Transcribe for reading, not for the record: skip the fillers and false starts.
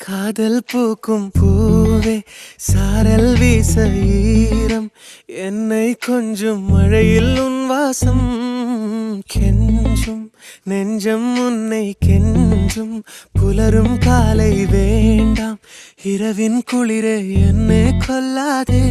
காதல் பூக்கும் பூவே சாரல் வீச ஈரம் என்னை கொஞ்சம் மழையில் உன் வாசம் கெஞ்சும் நெஞ்சம் உன்னை கெஞ்சும் புலரும் காலை வேண்டாம் இரவின் குளிரே என்னை கொல்லாதே